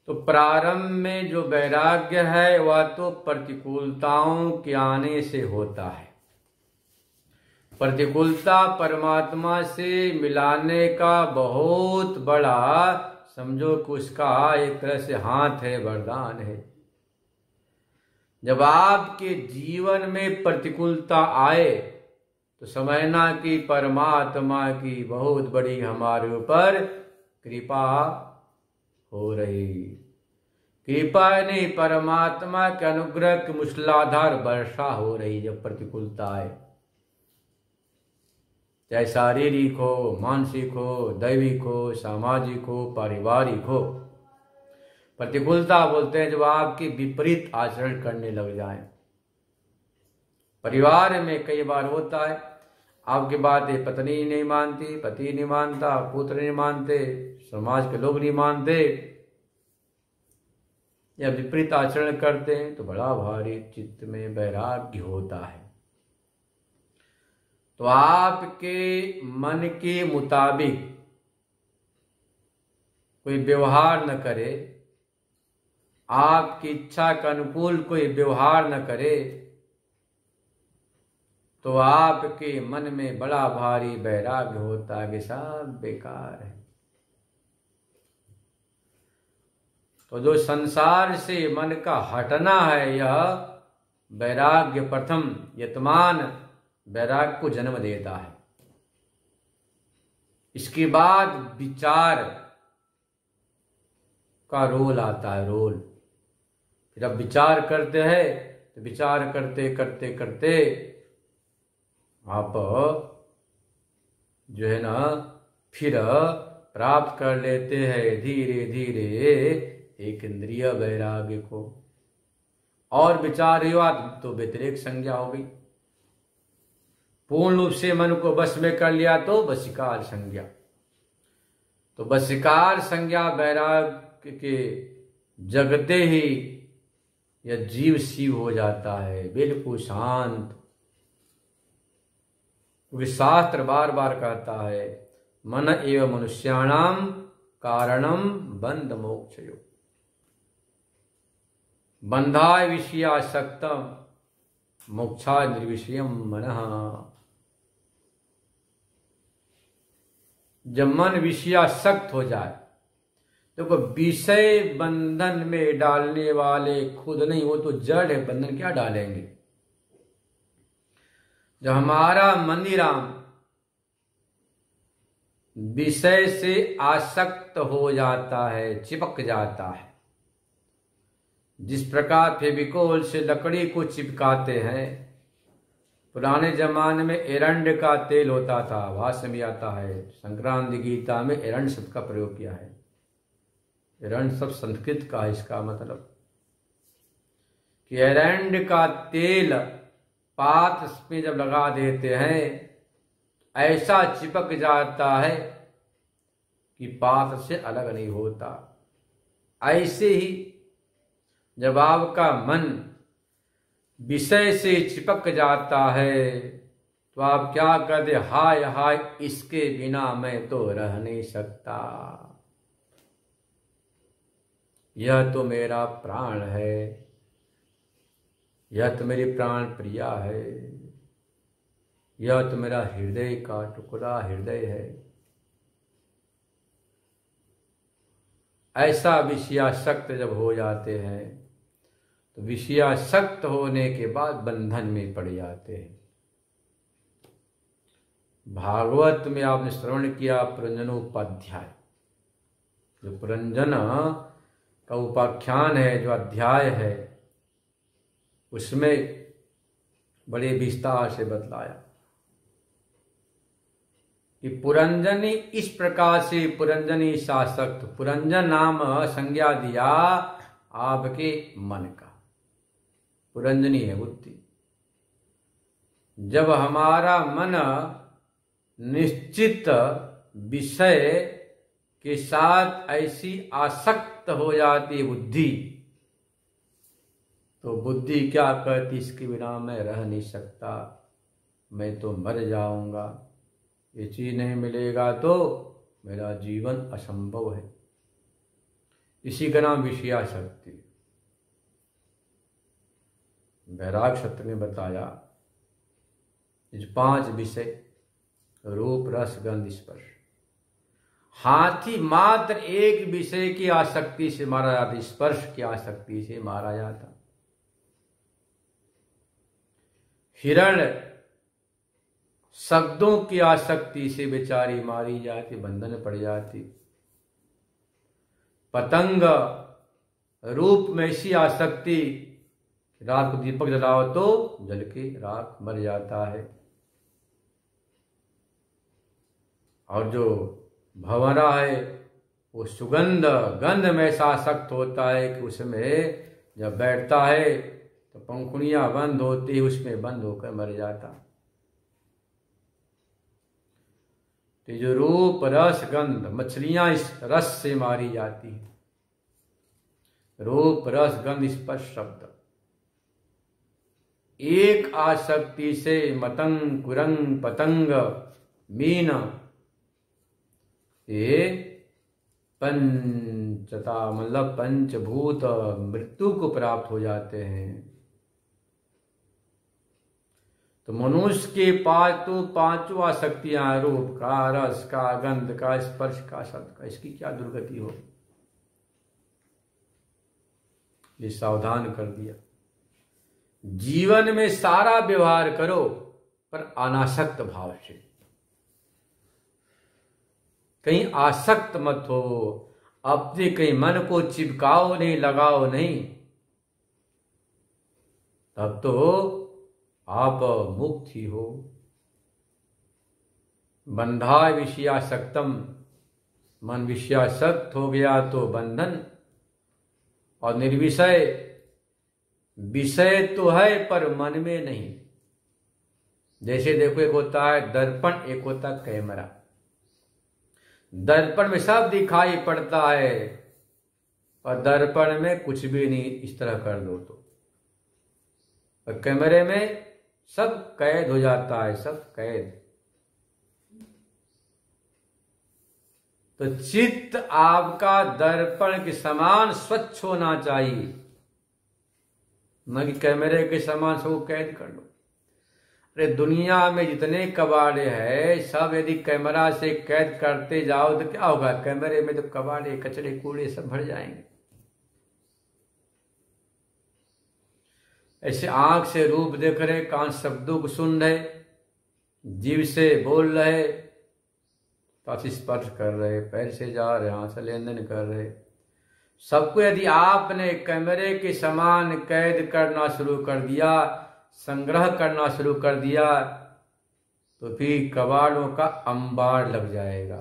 तो प्रारंभ में जो वैराग्य है वह तो प्रतिकूलताओं के आने से होता है। प्रतिकूलता परमात्मा से मिलाने का बहुत बड़ा, समझो कि उसका एक तरह से हाथ है, वरदान है। जब आपके जीवन में प्रतिकूलता आए तो समझना कि परमात्मा की बहुत बड़ी हमारे ऊपर कृपा हो रही। कृपा नहीं, परमात्मा के अनुग्रह की मूसलाधार वर्षा हो रही। जब प्रतिकूलता आए, चाहे शारीरिक हो, मानसिक हो, दैविक हो, सामाजिक हो, पारिवारिक हो, प्रतिकूलता बोलते हैं जब आपके विपरीत आचरण करने लग जाए। परिवार में कई बार होता है, आपकी बातें पत्नी नहीं मानती, पति नहीं मानता, पुत्र नहीं मानते, समाज के लोग नहीं मानते, या विपरीत आचरण करते हैं तो बड़ा भारी चित्त में वैराग्य होता है। तो आपके मन के मुताबिक कोई व्यवहार न करे, आपकी इच्छा के अनुकूल कोई व्यवहार न करे, तो आपके मन में बड़ा भारी वैराग्य होता है कि सब बेकार है। तो जो संसार से मन का हटना है, यह वैराग्य प्रथम यतमान वैराग्य को जन्म देता है। इसके बाद विचार का रोल आता है, रोल। फिर अब विचार करते हैं तो विचार करते करते करते आप जो है ना फिर प्राप्त कर लेते हैं धीरे धीरे एक इंद्रिय वैराग्य को। और विचार हुआ तो व्यतिरेक संज्ञा हो गई। पूर्ण रूप से मन को बस में कर लिया तो वशीकार संज्ञा। तो वशीकार संज्ञा वैराग्य के जगते ही यह जीव शिव हो जाता है, बिल्कुल शांत। क्योंकि शास्त्र बार बार कहता है मन एवं मनुष्याणाम कारणम बंध मोक्षयो, बंधाय विषयासक्तम मोक्षा निर्विषयम मनः। जब मन विषयासक्त हो जाए तो विषय बंधन में डालने वाले खुद नहीं, वो तो जड़ है, बंधन क्या डालेंगे। जब हमारा मंदिराम विषय से आसक्त हो जाता है, चिपक जाता है, जिस प्रकार फेविकोल से लकड़ी को चिपकाते हैं। पुराने जमाने में एरंड का तेल होता था, भाष्य में आता है, संक्रांति गीता में एरंड शब्द का प्रयोग किया है। एरंड शब्द संस्कृत का है, इसका मतलब कि एरंड का तेल पात में जब लगा देते हैं ऐसा चिपक जाता है कि पात से अलग नहीं होता। ऐसे ही जब आपका मन विषय से चिपक जाता है तो आप क्या कहते, हाय हाय इसके बिना मैं तो रह नहीं सकता, यह तो मेरा प्राण है, यह तो मेरी प्राण प्रिया है, यह तो मेरा हृदय का टुकड़ा हृदय है। ऐसा विषयासक्त जब हो जाते हैं तो विषयासक्त होने के बाद बंधन में पड़ जाते हैं। भागवत में आपने श्रवण किया पुरंजनोपाध्याय, जो पुरंजन का उपाख्यान है, जो अध्याय है, उसमें बड़े विस्तार से बतलाया कि पुरंजनी इस प्रकार से पुरंजनी शासक्त, पुरंजन नाम संज्ञा दिया आपके मन का। पुरंजनी है बुद्धि। जब हमारा मन निश्चित विषय के साथ ऐसी आसक्त हो जाती बुद्धि, तो बुद्धि क्या कहती, इसके बिना मैं रह नहीं सकता, मैं तो मर जाऊंगा, ये चीज नहीं मिलेगा तो मेरा जीवन असंभव है। इसी का नाम विषयासक्ति। वैराग सत्र ने बताया इस 5 विषय, रूप रस गंध स्पर्श, हाथी मात्र एक विषय की आसक्ति से मारा जाता, स्पर्श की आसक्ति से मारा जाता। हिरण शब्दों की आसक्ति से बेचारी मारी जाती, बंधन पड़ जाती। पतंग रूप में ऐसी आसक्ति, रात को दीपक जलाओ तो जल के राख मर जाता है। और जो भंवरा है वो सुगंध गंध में ऐसा आसक्त होता है कि उसमें जब बैठता है तो पंखुड़ियां बंद होती, उसमें बंद होकर मर जाता। तो जो रूप रस गंध, मछलियां इस रस से मारी जाती है। रूप रस गंध स्पर्श शब्द, एक आसक्ति से मतंग कुरंग पतंग मीन, ये पंचता मतलब पंचभूत मृत्यु को प्राप्त हो जाते हैं। तो मनुष्य के पास तो 5 आसक्तियां, रूप का, रस का, गंध का, स्पर्श का, शब्द का, इसकी क्या दुर्गति हो, ये सावधान कर दिया। जीवन में सारा व्यवहार करो पर अनासक्त भाव से, कहीं आसक्त मत हो, अपने कहीं मन को चिपकाओ नहीं, लगाओ नहीं, तब तो आप मुक्त ही हो। बंधाय विषयासक्तम, मन विषयासक्त हो गया तो बंधन। और निर्विषय, विषय तो है पर मन में नहीं। जैसे देखो, एक होता है दर्पण, एक होता है कैमरा। दर्पण में सब दिखाई पड़ता है और दर्पण में कुछ भी नहीं, इस तरह कर दो तो। और कैमरे में सब कैद हो जाता है, सब कैद। तो चित्त आपका दर्पण के समान स्वच्छ होना चाहिए, न कि कैमरे के समान सबको कैद कर लो। अरे दुनिया में जितने कबाड़े हैं सब यदि कैमरा से कैद करते जाओ तो क्या होगा, कैमरे में तो कबाड़े कचरे कूड़े सब भर जाएंगे। ऐसे आंख से रूप देख रहे, कान शब्दों को सुन रहे, जीभ से बोल रहे, पास स्पर्श कर रहे, पैर से जा रहे, हाथ से लेन देन कर रहे, सबको यदि आपने कैमरे के समान कैद करना शुरू कर दिया, संग्रह करना शुरू कर दिया, तो फिर कबाड़ों का अंबार लग जाएगा।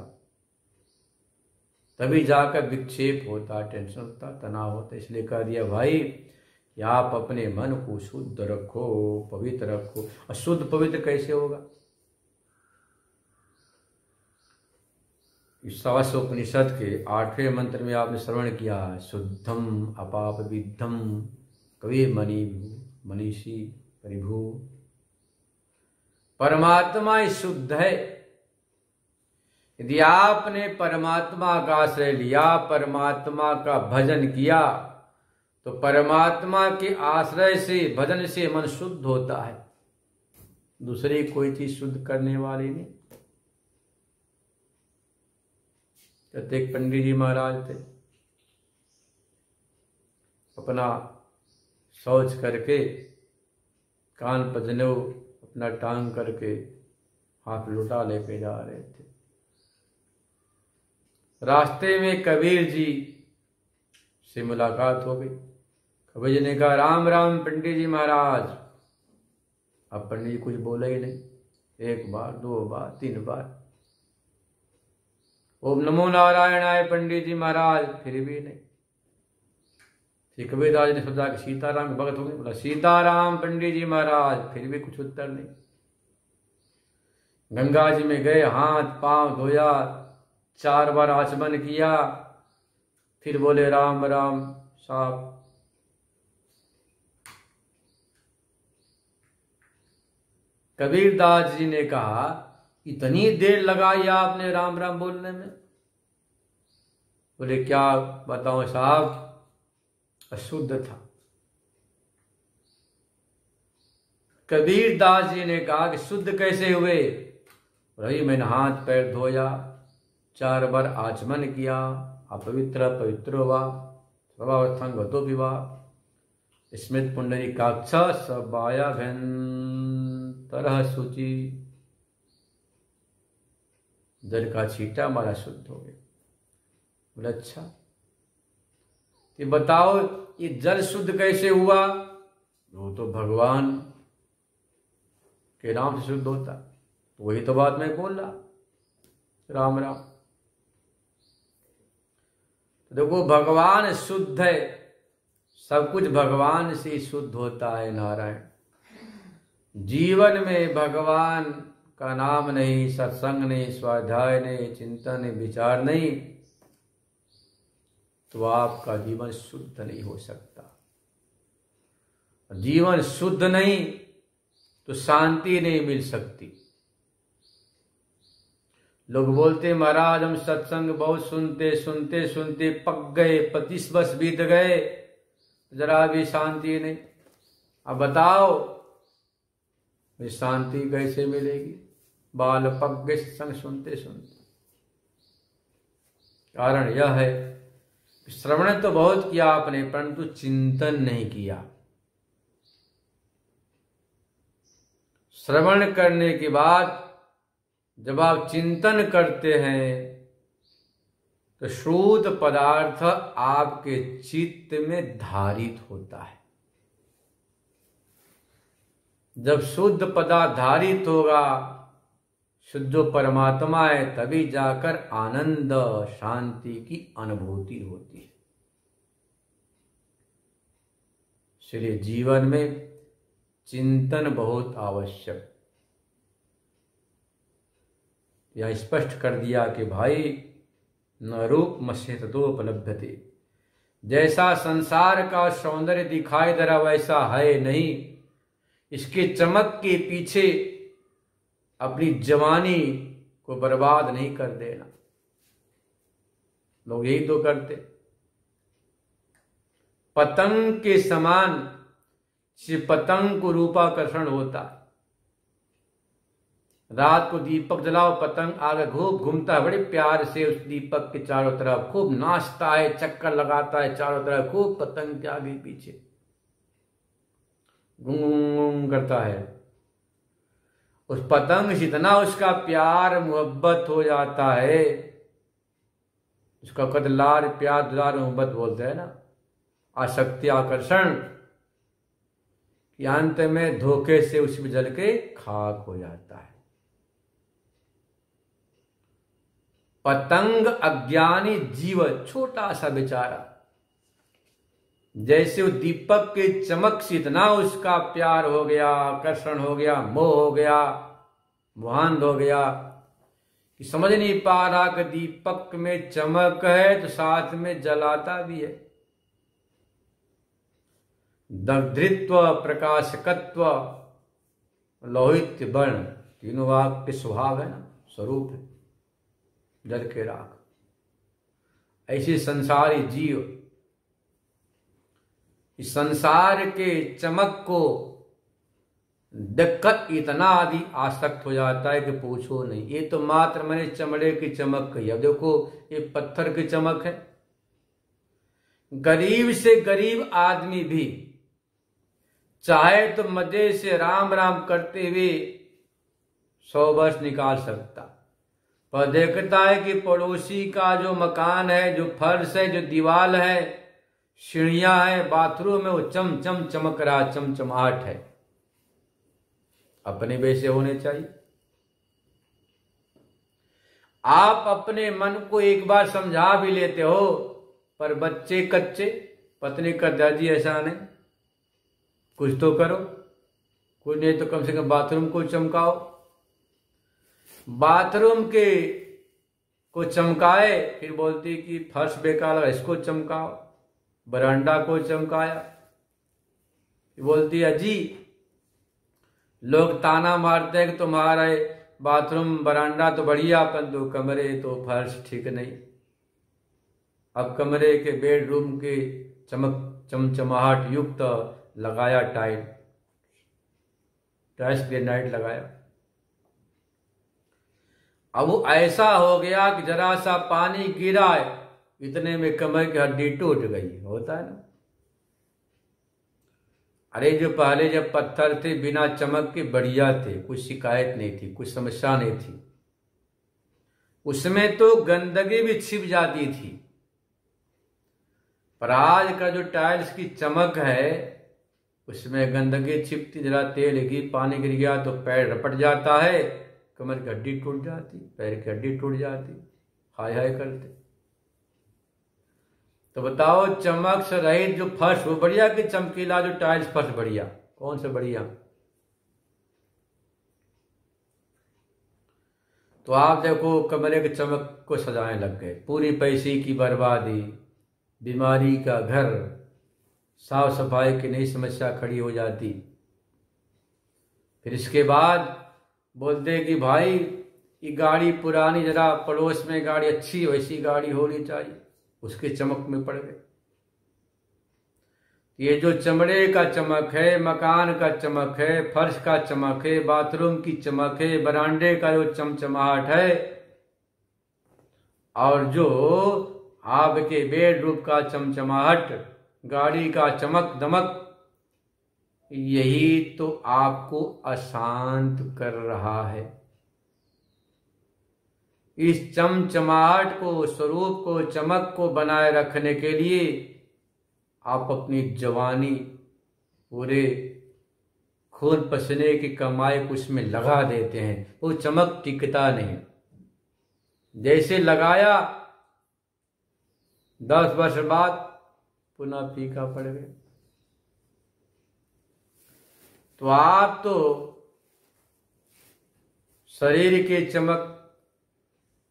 तभी जाकर विक्षेप होता, टेंशन होता, तनाव होता। इसलिए कह दिया भाई कि आप अपने मन को शुद्ध रखो, पवित्र रखो। और शुद्ध पवित्र कैसे होगा? ईशावास्योपनिषद के 8वें मंत्र में आपने श्रवण किया, शुद्धम अपाप विद्धम कवि मनीषी परिभू। परमात्मा ही शुद्ध है। यदि आपने परमात्मा का आश्रय लिया, परमात्मा का भजन किया, तो परमात्मा के आश्रय से, भजन से मन शुद्ध होता है। दूसरी कोई चीज शुद्ध करने वाली नहीं। एक पंडित जी महाराज थे, अपना शौच करके कान पर जनेऊ अपना टांग करके हाथ लुटा लेके जा रहे थे। रास्ते में कबीर जी से मुलाकात हो गई। कबीर जी ने कहा, राम राम पंडित जी महाराज। अब पंडित जी कुछ बोले ही नहीं, 1 बार 2 बार 3 बार, ओम नमो नारायणाय पंडित जी महाराज, फिर भी नहीं। फिर कबीरदास ने सोचा कि सीताराम के भगत होंगे, बोला सीताराम पंडित जी महाराज, फिर भी कुछ उत्तर नहीं। गंगा जी में गए, हाथ पांव धोया, 4 बार आचमन किया, फिर बोले राम राम साहब। कबीरदास जी ने कहा, इतनी देर लगाई आपने राम राम बोलने में? बोले क्या बताऊं साहब, अशुद्ध था। कबीरदास जी ने कहा कि शुद्ध कैसे हुए? भाई मैंने हाथ पैर धोया, 4 बार आचमन किया, अपवित्र पवित्र हुआ, सर्वावस्थांगतो विवाह, स्मृत पुंडरीकाक्ष सबायाभ्यंतरः शुचि, जल का छींटा हमारा शुद्ध हो गया। बोले अच्छा, ये बताओ ये जल शुद्ध कैसे हुआ? वो तो भगवान के नाम से शुद्ध होता, तो वही तो बात मैं बोल रहा, राम राम। तो देखो भगवान शुद्ध है, सब कुछ भगवान से शुद्ध होता है नारायण। जीवन में भगवान का नाम नहीं, सत्संग नहीं, स्वाध्याय नहीं, चिंतन नहीं, विचार नहीं, तो आपका जीवन शुद्ध नहीं हो सकता। जीवन शुद्ध नहीं तो शांति नहीं मिल सकती। लोग बोलते महाराज हम सत्संग बहुत सुनते सुनते सुनते पक गए, 25 वर्ष बीत गए, जरा भी शांति नहीं। अब बताओ ये शांति कैसे मिलेगी? बाल पक गए सत्संग सुनते सुनते। कारण यह है, श्रवण तो बहुत किया आपने, परंतु चिंतन नहीं किया। श्रवण करने के बाद जब आप चिंतन करते हैं तो श्रुत पदार्थ आपके चित्त में धारित होता है। जब शुद्ध पदार्थ धारित होगा, शुद्ध जो परमात्मा है, तभी जाकर आनंद शांति की अनुभूति होती है। इसलिए जीवन में चिंतन बहुत आवश्यक। यह स्पष्ट कर दिया कि भाई न रूप मस्य ततोपलभ्यते, जैसा संसार का सौंदर्य दिखाई दे रहा वैसा है नहीं। इसके चमक के पीछे अपनी जवानी को बर्बाद नहीं कर देना। लोग यही तो करते। पतंग के समान से पतंग को रूपाकर्षण होता। रात को दीपक जलाओ, पतंग आगे खूब घूमता है, बड़े प्यार से उस दीपक के चारों तरफ खूब नाचता है, चक्कर लगाता है चारों तरफ, खूब पतंग के आगे पीछे गुम करता है। उस पतंग से इतना उसका प्यार मोहब्बत हो जाता है, उसका कदलार प्यार दुलार मोहब्बत बोलते हैं ना, आसक्ति आकर्षण, कि अंत में धोखे से उसमें जल के खाक हो जाता है। पतंग अज्ञानी जीव, छोटा सा बेचारा, जैसे वो दीपक के चमक से इतना उसका प्यार हो गया, आकर्षण हो गया, मोह हो गया, मोहांध हो गया, कि समझ नहीं पा रहा कि दीपक में चमक है तो साथ में जलाता भी है। दग्धृत्व, प्रकाशकत्व, लोहित वर्ण, तीनों आपके स्वभाव है ना, स्वरूप है, जल के राख। ऐसे संसारी जीव इस संसार के चमक को देखकर इतना आदि आसक्त हो जाता है कि पूछो नहीं। ये तो मात्र मैंने चमड़े की चमक कही, अब देखो ये पत्थर की चमक है। गरीब से गरीब आदमी भी चाहे तो मजे से राम राम करते हुए 100 वर्ष निकाल सकता, पर देखता है कि पड़ोसी का जो मकान है, जो फर्श है, जो दीवार है, सीढ़ियां है, बाथरूम है, वो चम चम चमक रहा, चमचमाहट है। अपने वैसे होने चाहिए। आप अपने मन को एक बार समझा भी लेते हो, पर बच्चे कच्चे, पत्नी का दादी ऐसा नहीं, कुछ तो करो, कुछ नहीं तो कम से कम बाथरूम को चमकाओ। बाथरूम के को चमकाए, फिर बोलती कि फर्श बेकार लगा, इसको चमकाओ। बरांडा को चमकाया, बोलती अजी, लोग ताना मारते हैं कि तुम्हारा बाथरूम बरांडा तो बढ़िया, परंतु कमरे तो फर्श ठीक नहीं। अब कमरे के बेडरूम के चमचमाहट युक्त लगाया टाइल्स ग्रेनाइट लगाया। अब वो ऐसा हो गया कि जरा सा पानी गिरा, इतने में कमर की हड्डी टूट गई। होता है ना। अरे जो पहले जब पत्थर थे बिना चमक के बढ़िया थे, कुछ शिकायत नहीं थी, कुछ समस्या नहीं थी, उसमें तो गंदगी भी छिप जाती थी। पर आज का जो टाइल्स की चमक है उसमें गंदगी छिपती, जरा तेल घी पानी गिर गया तो पैर रपट जाता है, कमर की हड्डी टूट जाती, पैर की हड्डी टूट जाती, हाय हाय करते। तो बताओ, चमक से रहित जो फर्श वो बढ़िया कि चमकीला जो टाइल्स फर्श बढ़िया? कौन सा बढ़िया? तो आप देखो कमरे के चमक को सजाने लग गए, पूरी पैसे की बर्बादी, बीमारी का घर, साफ सफाई की नई समस्या खड़ी हो जाती। फिर इसके बाद बोलते कि भाई ये गाड़ी पुरानी, जरा पड़ोस में गाड़ी अच्छी वैसी गाड़ी होनी चाहिए, उसके चमक में पड़ गए। ये जो चमड़े का चमक है, मकान का चमक है, फर्श का चमक है, बाथरूम की चमक है, बरांडे का जो चमचमाहट है, और जो आपके बेडरूम का चमचमाहट, गाड़ी का चमक दमक, यही तो आपको अशांत कर रहा है। इस चमचमाहट को, स्वरूप को, चमक को बनाए रखने के लिए आप अपनी जवानी, पूरे खून पसीने की कमाई को उसमें लगा देते हैं, वो चमक टिकता नहीं। जैसे लगाया 10 वर्ष बाद पुनः फीका पड़ गया। तो आप तो शरीर के चमक,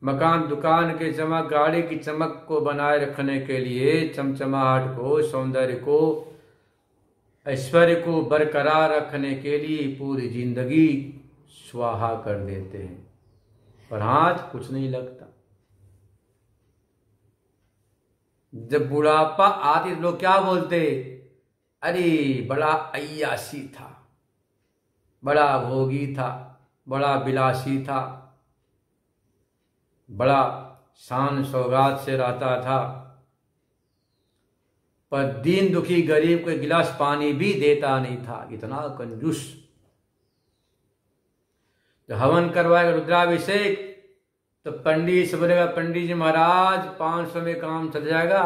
मकान दुकान के चमक, गाड़ी की चमक को बनाए रखने के लिए, चमचमाहट को, सौंदर्य को, ऐश्वर्य को बरकरार रखने के लिए पूरी जिंदगी स्वाहा कर देते हैं, पर हाथ कुछ नहीं लगता। जब बुढ़ापा आती लोग क्या बोलते, अरे बड़ा अय्यासी था, बड़ा भोगी था, बड़ा विलासी था, बड़ा शान सौगात से रहता था, पर दीन दुखी गरीब को एक गिलास पानी भी देता नहीं था, इतना कंजूस। जब हवन करवाएगा रुद्राभिषेक तो पंडित से बोलेगा, पंडित जी महाराज 500 में काम चल जाएगा।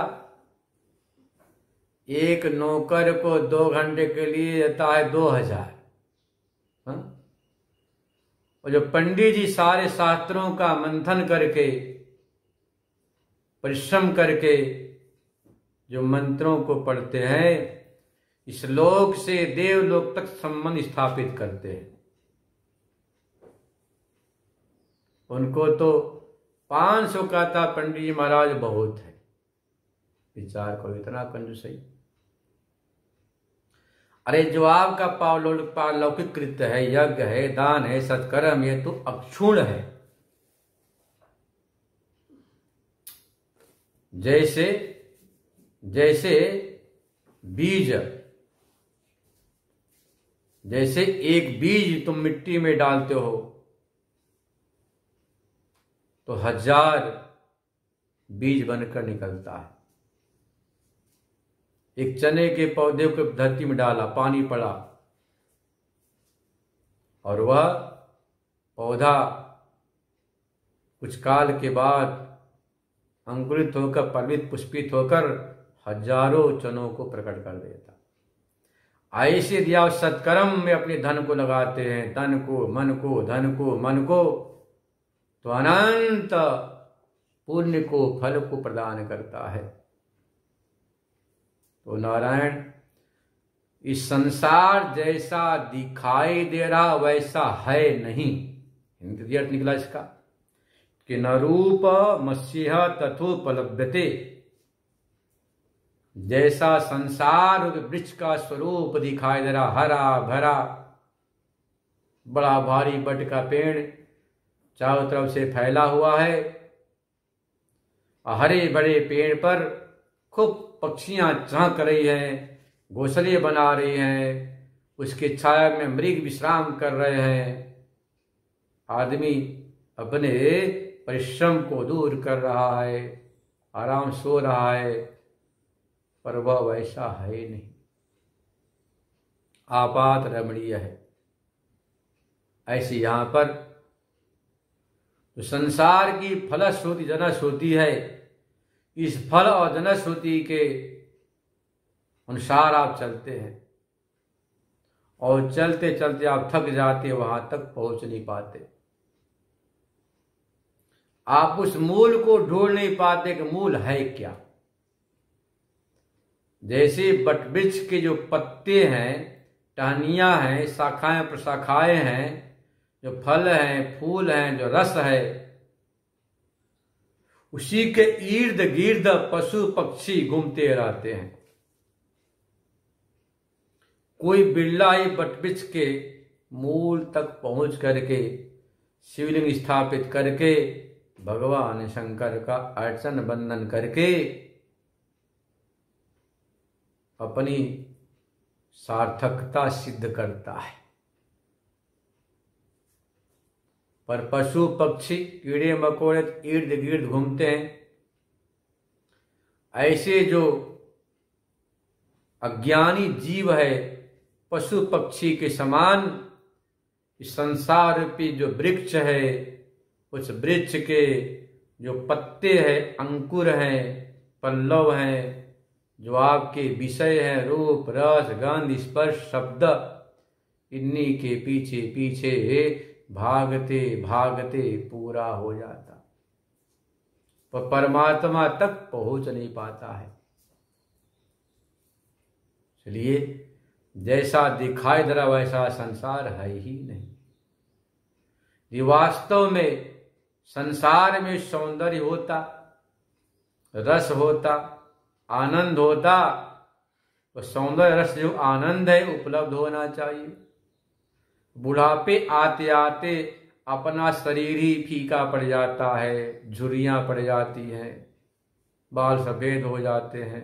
एक नौकर को 2 घंटे के लिए देता है 2000। और जो पंडित जी सारे शास्त्रों का मंथन करके, परिश्रम करके जो मंत्रों को पढ़ते हैं, इस लोक से देवलोक तक संबंध स्थापित करते हैं, उनको तो 500 का था पंडित जी महाराज बहुत है। विचार करो, इतना कंजूस है। अरे जो आपका पारलौकिक कृत्य है, यज्ञ है, दान है, सत्कर्म, ये तो अक्षुण है। जैसे बीज, जैसे एक बीज तुम मिट्टी में डालते हो तो 1000 बीज बनकर निकलता है। एक चने के पौधे को धरती में डाला, पानी पड़ा, और वह पौधा कुछ काल के बाद अंकुरित होकर पल्वित पुष्पित होकर हजारों चनों को प्रकट कर देता। ऐसे यदि आप सत्कर्म में अपने धन को लगाते हैं, तन को, मन को, धन को, मन को, तो अनंत पुण्य को, फल को प्रदान करता है। तो नारायण, इस संसार जैसा दिखाई दे रहा वैसा है नहीं। हिंदी अर्थ निकला इसका कि न रूप मस्यः तथोपलभ्यते। जैसा संसार वृक्ष का स्वरूप दिखाई दे रहा, हरा भरा बड़ा भारी बट का पेड़ चारों तरफ से फैला हुआ है, हरे बड़े पेड़ पर खूब पक्षियां चहक रही हैं, घोंसले बना रही हैं, उसके छाया में मृग विश्राम कर रहे हैं। आदमी अपने परिश्रम को दूर कर रहा है, आराम सो रहा है, पर वह वैसा है नहीं, आपात रमणीय है। ऐसे यहां पर तो संसार की फलश्रुति जनश्रुति है, इस फल और जनश्रुति के अनुसार आप चलते हैं और चलते चलते आप थक जाते, वहां तक पहुंच नहीं पाते। आप उस मूल को ढूंढ नहीं पाते कि मूल है क्या। जैसे बटवृक्ष के जो पत्ते हैं, टहनियां हैं, शाखाएं प्रशाखाएं हैं, जो फल हैं, फूल हैं, जो रस है, उसी के इर्द गिर्द पशु पक्षी घूमते रहते हैं। कोई बिरला ही बटवृक्ष के मूल तक पहुंच करके शिवलिंग स्थापित करके भगवान शंकर का अर्चन बंदन करके अपनी सार्थकता सिद्ध करता है। पर पशु पक्षी कीड़े मकोड़े इर्द गिर्द घूमते हैं। ऐसे जो अज्ञानी जीव है, पशु पक्षी के समान इस संसार रूपी जो वृक्ष है, उस वृक्ष के जो पत्ते हैं, अंकुर हैं, पल्लव हैं, जो आपके विषय हैं, रूप रस गंध स्पर्श शब्द, इन्हीं के पीछे पीछे भागते भागते पूरा हो जाता, पर परमात्मा तक पहुंच नहीं पाता है। इसलिए जैसा दिखाई दे रहा वैसा संसार है ही नहीं। ये वास्तव में संसार में सौंदर्य होता, रस होता, आनंद होता, तो सौंदर्य रस जो आनंद है उपलब्ध होना चाहिए। बुढ़ापे आते आते अपना शरीर ही फीका पड़ जाता है, झुर्रियां पड़ जाती हैं, बाल सफेद हो जाते हैं,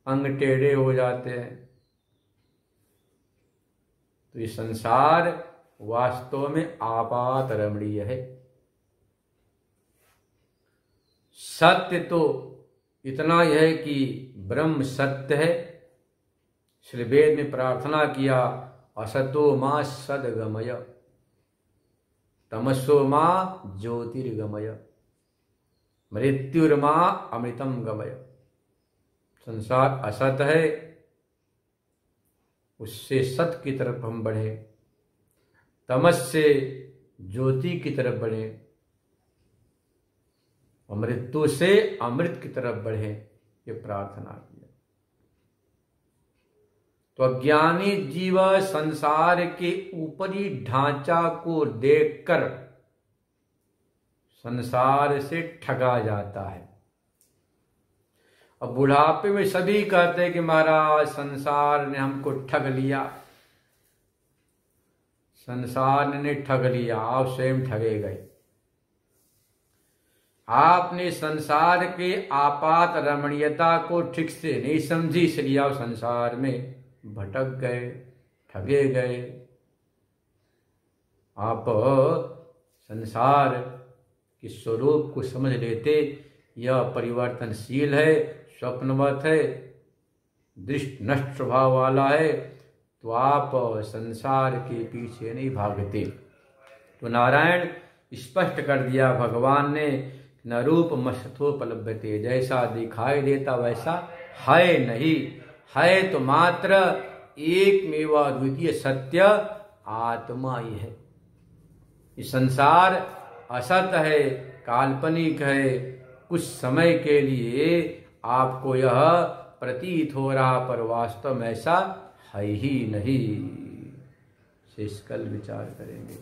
अंग टेढ़े हो जाते हैं। तो ये संसार वास्तव में आपात रमणीय है। सत्य तो इतना ही है कि ब्रह्म सत्य है। श्री वेद में प्रार्थना किया, असतो मां सद्गमय, तमसो मां ज्योतिर्गमय, मृत्युर्मा अमृतम गमय। संसार असत है, उससे सत की तरफ हम बढ़े, तमस से ज्योति की तरफ बढ़े, और मृत्यु से अमृत की तरफ बढ़े, ये प्रार्थना किया। तो अज्ञानी जीव संसार के ऊपरी ढांचा को देखकर संसार से ठगा जाता है। अब बुढ़ापे में सभी कहते हैं कि महाराज संसार ने हमको ठग लिया, संसार ने ठग लिया, आप स्वयं ठगे गए। आपने संसार के आपात रमणीयता को ठीक से नहीं समझी, इसलिए आप संसार में भटक गए, ठगे गए। आप संसार के स्वरूप को समझ लेते, यह परिवर्तनशील है, स्वप्नवत है, दृष्ट नष्ट स्वभाव वाला है, तो आप संसार के पीछे नहीं भागते। तो नारायण स्पष्ट कर दिया भगवान ने, न रूप मस्तोपलभ्यते, जैसा दिखाई देता वैसा है नहीं, है तो मात्र एकमेव अद्वितीय सत्य आत्मा ही है। ये संसार असत है, काल्पनिक है, कुछ समय के लिए आपको यह प्रतीत हो रहा, पर वास्तव में ऐसा है ही नहीं। शेषकल विचार करेंगे।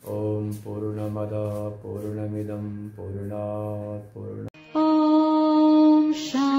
ओम पूर्णमद पूर्णमिदं पूर्णात् पूर्ण। ॐ शान्ति